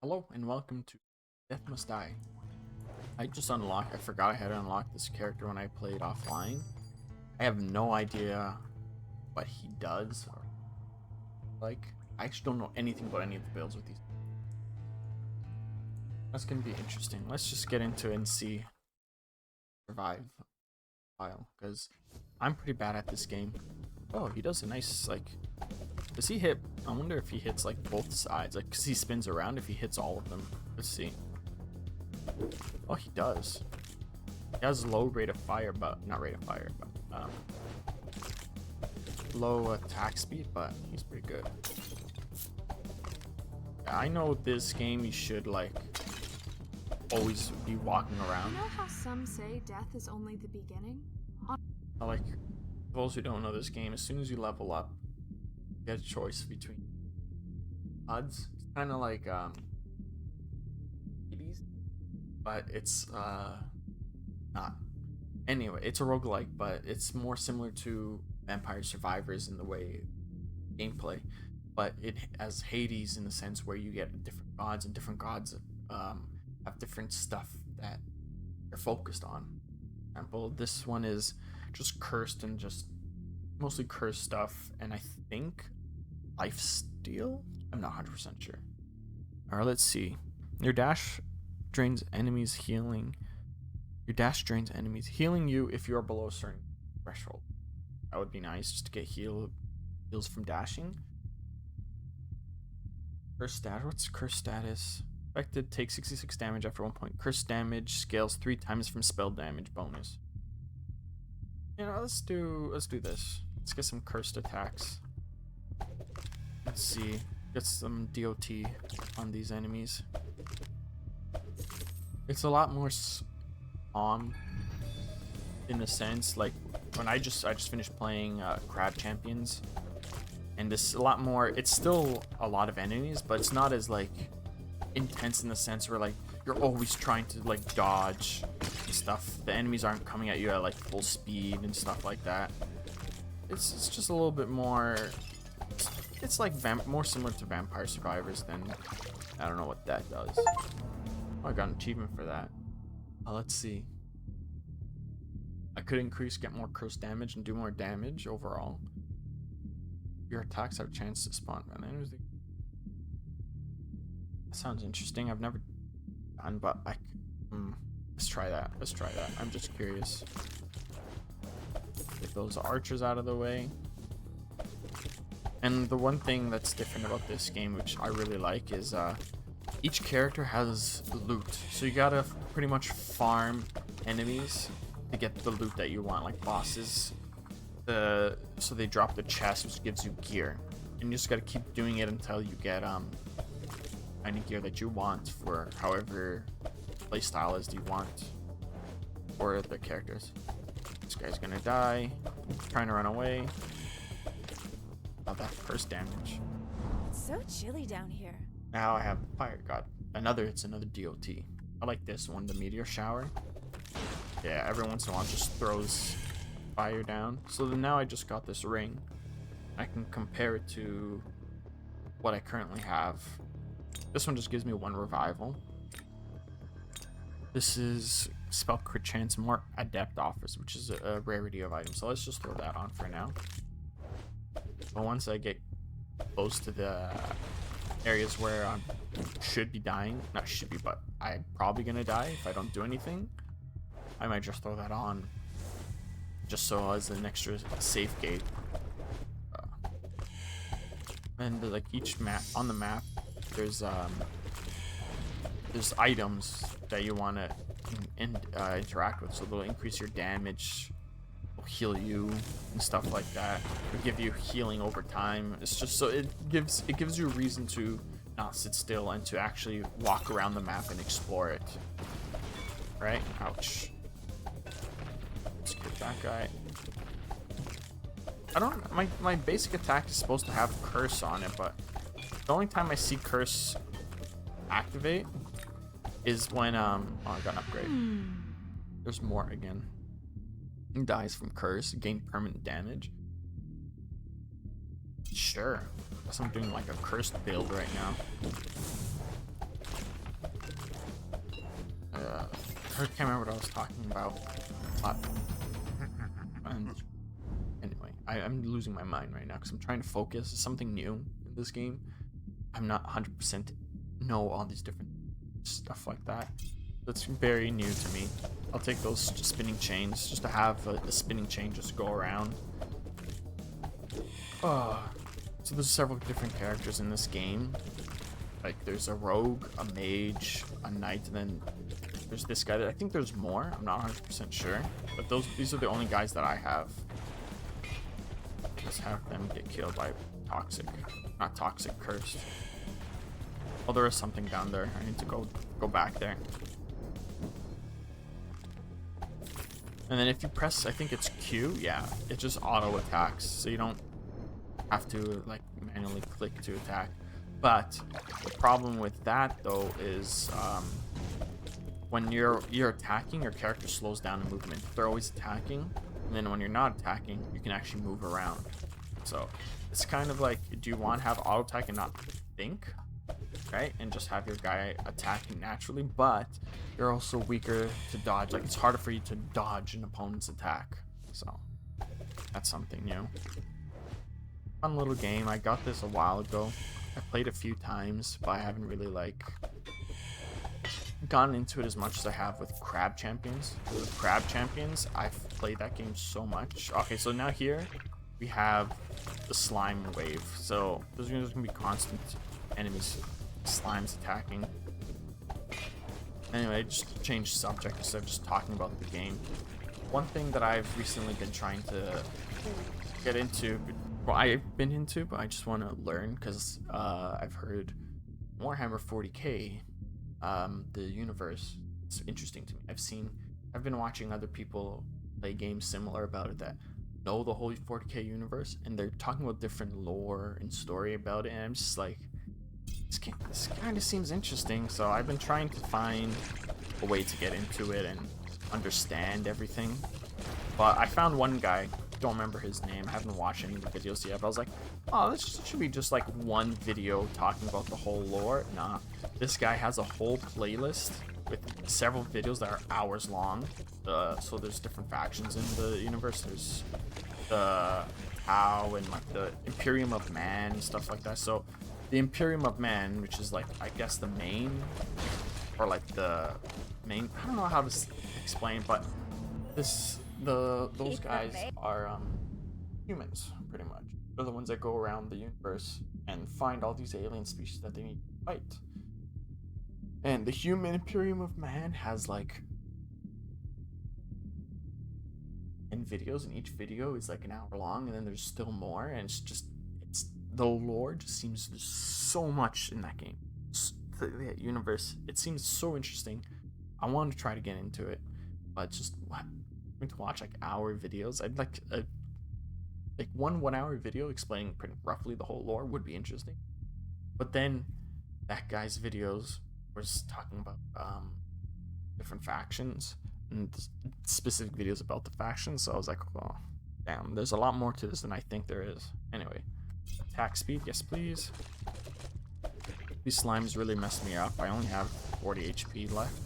Hello and welcome to Death Must Die. I forgot I had unlocked this character when I played offline. I have no idea what he does or I actually don't know anything about any of the builds with these. That's gonna be interesting. Let's just get into it and see survive while, because I'm pretty bad at this game. Oh, he does a nice does he hit? I wonder if he hits like both sides, because he spins around. If he hits all of them, let's see. Oh, he does. He has low rate of fire, but not rate of fire, but low attack speed, but he's pretty good. Yeah, I know this game you should always be walking around. You know how some say death is only the beginning? Like, for those who don't know this game, as soon as you level up, you get a choice between odds. It's kind of like Hades, but it's not. Anyway, it's a roguelike, but it's more similar to Vampire Survivors in the way gameplay, but it has Hades in the sense where you get different gods, and different gods have different stuff that you're focused on. For example, this one is just cursed and just mostly cursed stuff, and I think life steal. I'm not 100% sure. Alright, let's see. Your dash drains enemies healing. Your dash drains enemies healing you if you are below a certain threshold. That would be nice, just to get heals from dashing. Curse status. What's curse status? Affected takes 66 damage after 1 point. Curse damage scales 3 times from spell damage bonus. You know, let's do this. Let's get some cursed attacks. Let's see. Get some DOT on these enemies. It's a lot more in a sense, like when I just finished playing Crab Champions, and this is a lot more. It's still a lot of enemies, but it's not as intense in the sense where you're always trying to dodge and stuff. The enemies aren't coming at you at full speed and stuff like that. It's just a little bit more. It's more similar to Vampire Survivors than, I don't know what that does. Oh, I got an achievement for that. Let's see. I could get more curse damage and do more damage overall. Your attacks have a chance to spawn. That sounds interesting. I've never done, but let's try that. I'm just curious. Get those archers out of the way. And the one thing that's different about this game, which I really like, is each character has loot. So you gotta pretty much farm enemies to get the loot that you want, like bosses. So they drop the chest, which gives you gear. And you just gotta keep doing it until you get any gear that you want for however playstyle is you want for the characters. This guy's gonna die. Trying to run away. Oh, that first damage. It's so chilly down here. Now I have fire god. It's another DOT. I like this one, the meteor shower. Yeah, every once in a while it just throws fire down. So then now I just got this ring. I can compare it to what I currently have. This one just gives me 1 revival. This is spell crit chance more adept offers, which is a rarity of item. So let's just throw that on for now. But once I get close to the areas where I should be dying, not should be, but I'm probably gonna die if I don't do anything, I might just throw that on, just so as an extra safe gate. And each map on the map, there's items that you want to interact with, so they'll increase your damage, will heal you and stuff like that. It'll give you healing over time. It's just so it gives you a reason to not sit still and to actually walk around the map and explore it. Right? Ouch. Let's get that guy. I don't. My basic attack is supposed to have curse on it, but the only time I see curse activate is when oh, I got an upgrade. There's more again. He dies from curse, gain permanent damage. Sure. Guess I'm doing a cursed build right now. I can't remember what I was talking about. But, and anyway, I'm losing my mind right now because I'm trying to focus. It's something new in this game. I'm not 100% know all these different stuff like that. That's very new to me. I'll take those spinning chains just to have a spinning chain just go around. So there's several different characters in this game. Like there's a rogue, a mage, a knight, and then there's this guy that I think there's more. I'm not 100% sure, but these are the only guys that I have. Just have them get killed by not toxic, cursed. Oh, there is something down there. I need to go back there. And then if you press, I think it's Q, yeah, it just auto attacks, so you don't have to like manually click to attack. But the problem with that though is when you're attacking, your character slows down in movement. They're always attacking, and then when you're not attacking, you can actually move around. So it's kind of like, do you want to have auto attack and not think, right? And just have your guy attacking naturally, but you're also weaker to dodge. Like it's harder for you to dodge an opponent's attack. So that's something new. Fun little game. I got this a while ago. I played a few times, but I haven't really like gotten into it as much as I have with Crab Champions. With Crab Champions, I've played that game so much. Okay, so now here we have the slime wave. So there's gonna be constant enemies, slimes attacking. Anyway, just change subject instead of just talking about the game. One thing that I've recently been trying to get into, well, I've been into, but I just want to learn because I've heard Warhammer 40k, the universe, it's interesting to me. I've been watching other people play games similar about it that know the whole 40k universe, and they're talking about different lore and story about it, and I'm just like, this kind of seems interesting. So I've been trying to find a way to get into it and understand everything. But I found one guy, don't remember his name, I haven't watched any of the videos yet, but I was like, oh, this should be just like one video talking about the whole lore. Nah, this guy has a whole playlist with several videos that are hours long. So there's different factions in the universe. There's the Tau and like the Imperium of Man and stuff like that. So the Imperium of Man, which is like, I guess the main, or like the main, I don't know how to explain, but those guys are humans, pretty much. They're the ones that go around the universe and find all these alien species that they need to fight. And the human Imperium of Man has like 10 videos, and each video is like an hour long, and then there's still more, and it's the lore just seems there's so much in that game. The universe, it seems so interesting. I want to try to get into it, but just to watch like hour videos. I'd like one hour video explaining pretty roughly the whole lore would be interesting. But then that guy's videos was talking about different factions and specific videos about the factions. So I was like, well, damn, there's a lot more to this than I think there is. Anyway, attack speed, yes please. These slimes really messed me up. I only have 40 HP left.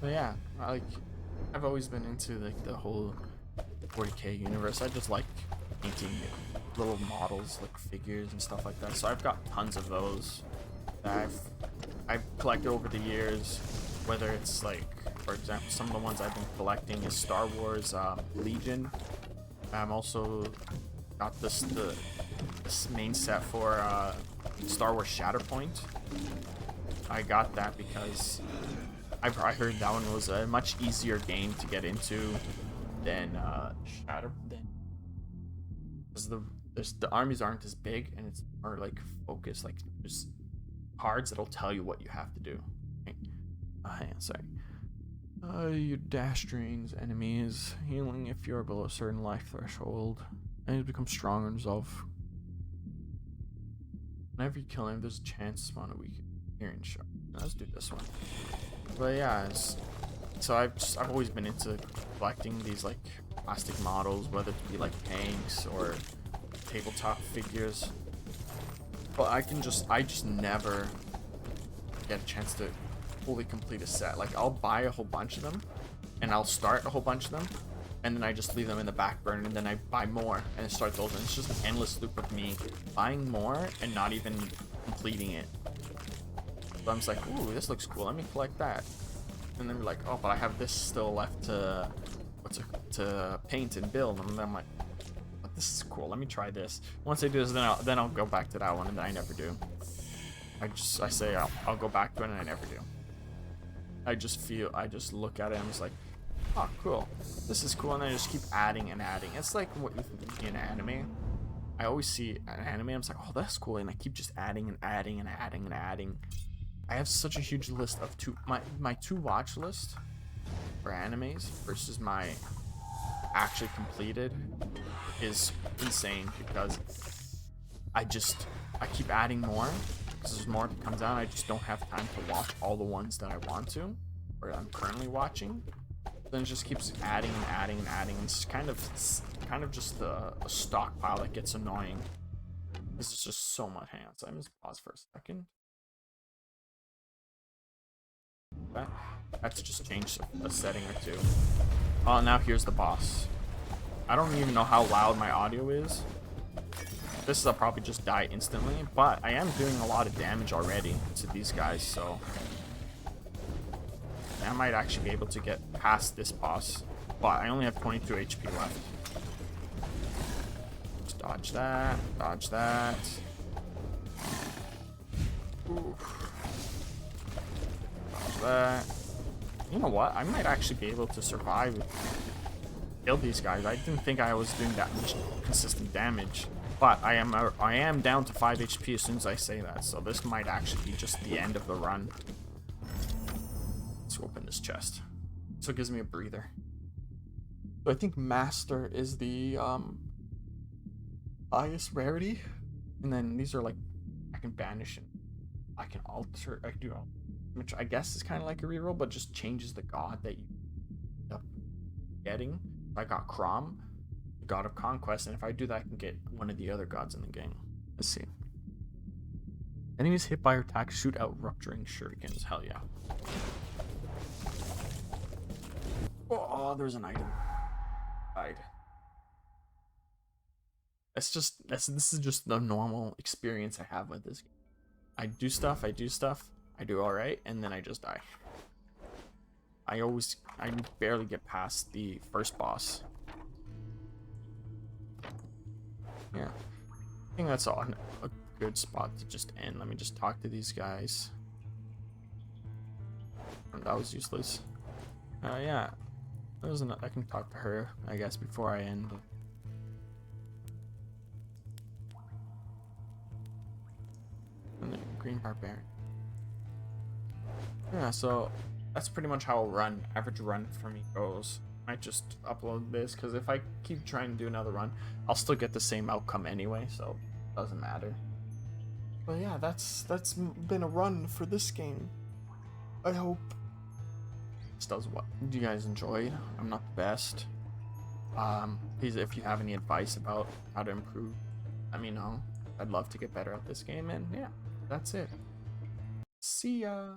But yeah, I've always been into like the whole 40k universe. I just like painting little models, like figures and stuff like that. So I've got tons of those that I've collected over the years. Whether it's like, for example, some of the ones I've been collecting is Star Wars Legion. I'm also got this main set for Star Wars Shatterpoint. I got that because I heard that one was a much easier game to get into than because the armies aren't as big, and it's more like focused. Like there's cards that'll tell you what you have to do. Okay. Sorry. You dash drains enemies, healing if you're below a certain life threshold. Enemies become stronger and resolve. Whenever you kill him, there's a chance to spawn a weak hearing shard. Let's do this one. But yeah, so I've always been into collecting these like plastic models, whether it be like tanks or tabletop figures. But I just never get a chance to fully complete a set. Like, I'll buy a whole bunch of them, and I'll start a whole bunch of them, and then I just leave them in the back burner, and then I buy more and start those, and it's just an endless loop of me buying more and not even completing it. So I'm just like, ooh, this looks cool, let me collect that. And then we're like, oh, but I have this still left to paint and build, and then I'm like, but this is cool, let me try this. Once I do this, then I'll go back to that one, and then I never do. I say I'll go back to it, and I never do. I just look at it and I'm just like, oh, cool, this is cool, and I just keep adding and adding. It's like what you see in anime. I always see an anime, I'm just like, oh, that's cool, and I keep just adding and adding and adding and adding. I have such a huge list of my to watch list for animes versus my actually completed is insane, because I keep adding more because there's more that comes out. I just don't have time to watch all the ones that I want to, or I'm currently watching. Then it just keeps adding and adding and adding. It's kind of just a stockpile that gets annoying. This is just so much. Hang on, so I'm just pause for a second. Okay. I have to just change a setting or two. Oh, now here's the boss. I don't even know how loud my audio is. This I'll probably just die instantly, but I am doing a lot of damage already to these guys, so I might actually be able to get past this boss. But I only have 22 HP left. Just dodge that, dodge that. Oof. Dodge that. You know what? I might actually be able to survive, kill these guys. I didn't think I was doing that much consistent damage. But I am down to 5 HP as soon as I say that, so this might actually be just the end of the run. Let's open this chest. So it gives me a breather. So I think Master is the highest rarity. And then these are like, I can banish and I can alter, I can do, which I guess is kind of like a reroll, but just changes the god that you end up getting. I got Kront, God of Conquest, and if I do that, I can get one of the other gods in the game. Let's see. Enemies hit by your attack shoot out rupturing shurikens. Hell yeah. Oh, there's an item. Died. This is just the normal experience I have with this game. I do stuff, I do alright, and then I just die. I barely get past the first boss. Yeah, I think that's a good spot to just end. Let me just talk to these guys. That was useless. Yeah, I can talk to her, I guess, before I end. And then Green Barbarian. Yeah, so that's pretty much how average run for me goes. I might just upload this, because if I keep trying to do another run, I'll still get the same outcome anyway, so it doesn't matter. But yeah, that's been a run for this game. I hope this does what you guys enjoyed. I'm not the best. Please, if you have any advice about how to improve, let me know. I'd love to get better at this game, and yeah, that's it. See ya.